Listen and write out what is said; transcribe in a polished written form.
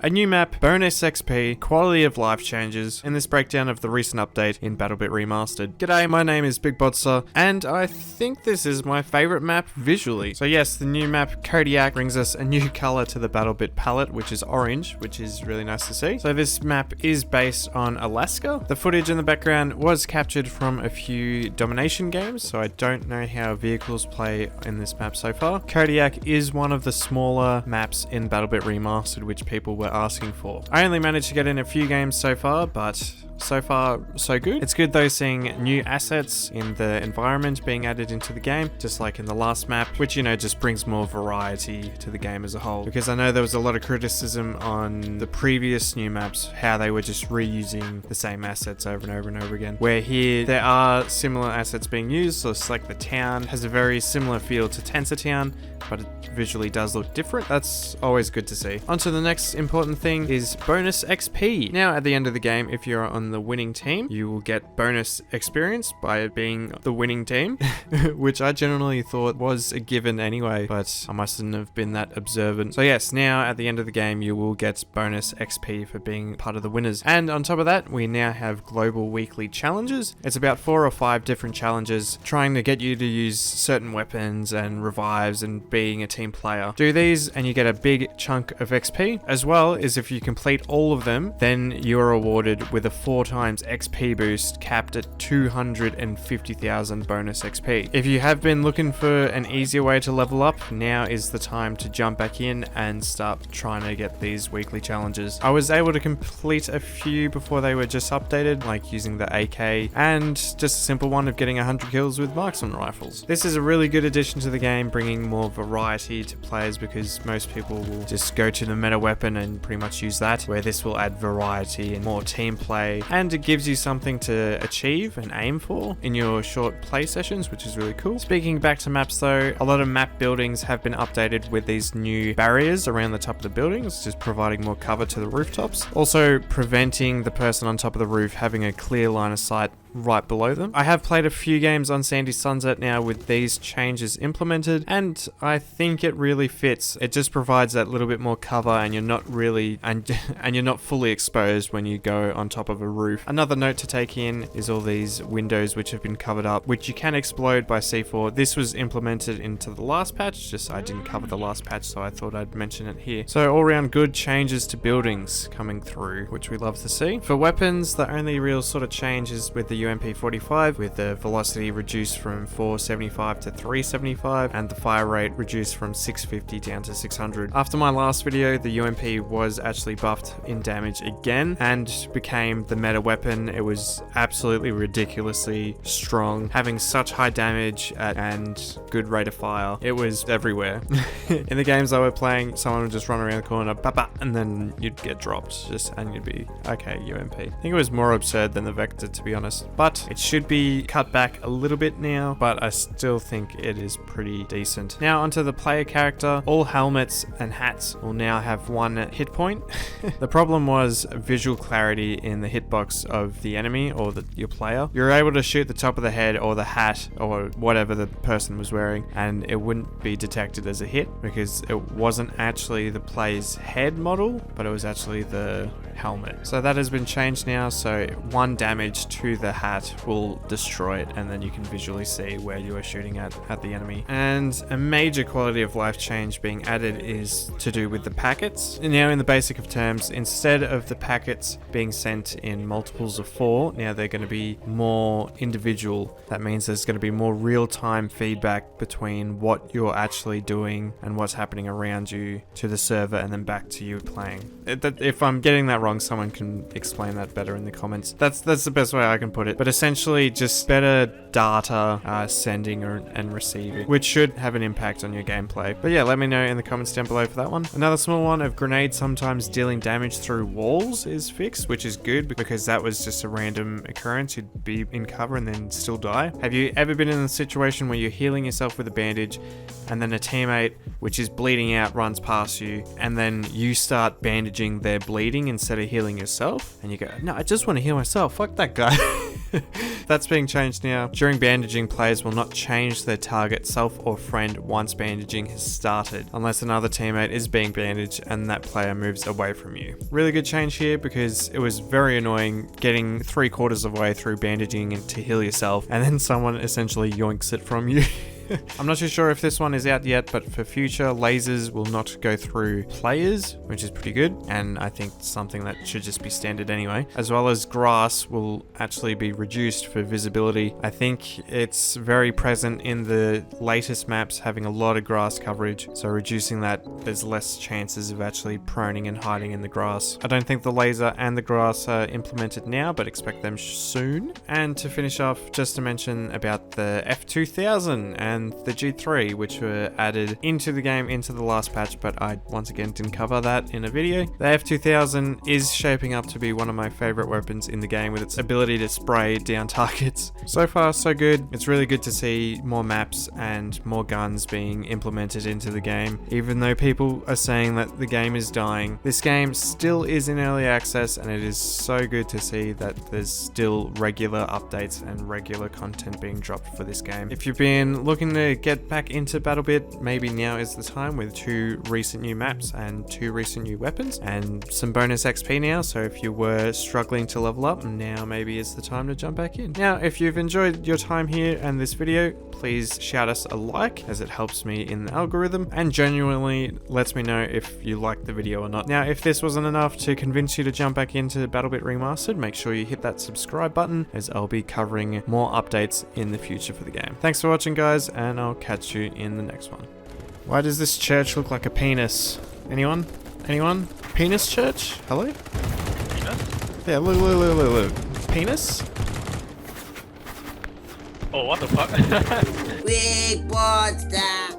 A new map, bonus XP, quality of life changes, in this breakdown of the recent update in BattleBit Remastered. G'day, my name is Big Bodsta, and I think this is my favorite map visually. So yes, the new map Kodiak brings us a new color to the BattleBit palette, which is orange, which is really nice to see. So this map is based on Alaska. The footage in the background was captured from a few domination games, so I don't know how vehicles play in this map so far. Kodiak is one of the smaller maps in BattleBit Remastered, which people were asking for. I only managed to get in a few games so far, but so far, so good. It's good though seeing new assets in the environment being added into the game, just like in the last map, which, you know, just brings more variety to the game as a whole. Because I know there was a lot of criticism on the previous new maps, how they were just reusing the same assets over and over and over again. Where here, there are similar assets being used, so it's like the town has a very similar feel to Tensor Town, but it visually does look different. That's always good to see. On to the next important thing is bonus XP. Now, at the end of the game, if you're on the winning team, you will get bonus experience by being the winning team, which I generally thought was a given anyway, but I mustn't have been that observant. So yes, now at the end of the game, you will get bonus XP for being part of the winners. And on top of that, we now have global weekly challenges. It's about 4 or 5 different challenges trying to get you to use certain weapons and revives and being a team player. Do these and you get a big chunk of XP, as well as if you complete all of them, then you're awarded with a 4 times XP boost capped at 250,000 bonus XP. If you have been looking for an easier way to level up, now is the time to jump back in and start trying to get these weekly challenges. I was able to complete a few before they were just updated, like using the AK and just a simple one of getting 100 kills with marksman rifles. This is a really good addition to the game, bringing more variety to players, because most people will just go to the meta weapon and pretty much use that, where this will add variety and more team play, and it gives you something to achieve and aim for in your short play sessions, which is really cool. Speaking back to maps though, a lot of map buildings have been updated with these new barriers around the top of the buildings, just providing more cover to the rooftops, also preventing the person on top of the roof having a clear line of sight right below them. I have played a few games on Sandy Sunset now with these changes implemented, and I think it really fits. It just provides that little bit more cover, and you're not really and you're not fully exposed when you go on top of a roof. Another note to take in is all these windows which have been covered up, which you can explode by C4. This was implemented into the last patch, just I didn't cover the last patch, so I thought I'd mention it here. So all around good changes to buildings coming through, which we love to see. For weapons, the only real sort of change is with the UMP45, with the velocity reduced from 475 to 375 and the fire rate reduced from 650 down to 600. After my last video, the UMP was actually buffed in damage again and became the meta weapon. It was absolutely ridiculously strong, having such high damage and good rate of fire. It was everywhere. In the games I were playing, someone would just run around the corner, and then you'd get dropped, and you'd be, okay, UMP. I think it was more absurd than the Vector, to be honest. But it should be cut back a little bit now, but I still think it is pretty decent. Now onto the player character. All helmets and hats will now have 1 hit point. The problem was visual clarity in the hitbox of the enemy or your player. You're able to shoot the top of the head or the hat or whatever the person was wearing, and it wouldn't be detected as a hit because it wasn't actually the player's head model, but it was actually the helmet. So that has been changed now, so 1 damage to the hat will destroy it, and then you can visually see where you are shooting at the enemy. And a major quality of life change being added is to do with the packets. Now in the basic of terms, instead of the packets being sent in multiples of 4, now they're going to be more individual. That means there's going to be more real-time feedback between what you're actually doing and what's happening around you to the server and then back to you playing. If I'm getting that wrong, someone can explain that better in the comments. That's the best way I can put it. But essentially just better data sending and receiving, which should have an impact on your gameplay. But yeah, let me know in the comments down below for that one. Another small one of grenades sometimes dealing damage through walls is fixed, which is good because that was just a random occurrence. You'd be in cover and then still die. Have you ever been in a situation where you're healing yourself with a bandage and then a teammate which is bleeding out runs past you, and then you start bandaging their bleeding instead instead of healing yourself. And you go, no, I just want to heal myself. Fuck that guy. That's being changed now. During bandaging, players will not change their target, self or friend once bandaging has started, unless another teammate is being bandaged and that player moves away from you. Really good change here because it was very annoying getting 3/4 of the way through bandaging to heal yourself and then someone essentially yoinks it from you. I'm not too sure if this one is out yet, but for future, lasers will not go through players, which is pretty good, and I think something that should just be standard anyway. As well as grass will actually be reduced for visibility. I think it's very present in the latest maps having a lot of grass coverage, so reducing that, there's less chances of actually proning and hiding in the grass. I don't think the laser and the grass are implemented now, but expect them soon. And to finish off, just to mention about the F2000 and the G3, which were added into the game into the last patch, but I once again didn't cover that in a video. The F2000 is shaping up to be one of my favorite weapons in the game with its ability to spray down targets. So far so good. It's really good to see more maps and more guns being implemented into the game. Even though people are saying that the game is dying, this game still is in early access, and it is so good to see that there's still regular updates and regular content being dropped for this game. If you've been looking to get back into BattleBit, maybe now is the time with 2 recent new maps and 2 recent new weapons and some bonus XP now, so if you were struggling to level up, now maybe is the time to jump back in. Now, if you've enjoyed your time here and this video, please shout us a like, as it helps me in the algorithm and genuinely lets me know if you liked the video or not. Now, if this wasn't enough to convince you to jump back into BattleBit Remastered, make sure you hit that subscribe button, as I'll be covering more updates in the future for the game. Thanks for watching, guys, and I'll catch you in the next one. Why does this church look like a penis? Anyone? Anyone? Penis church? Hello? Penis? Yeah, look. Penis? Oh, what the fuck? Big Bodsta.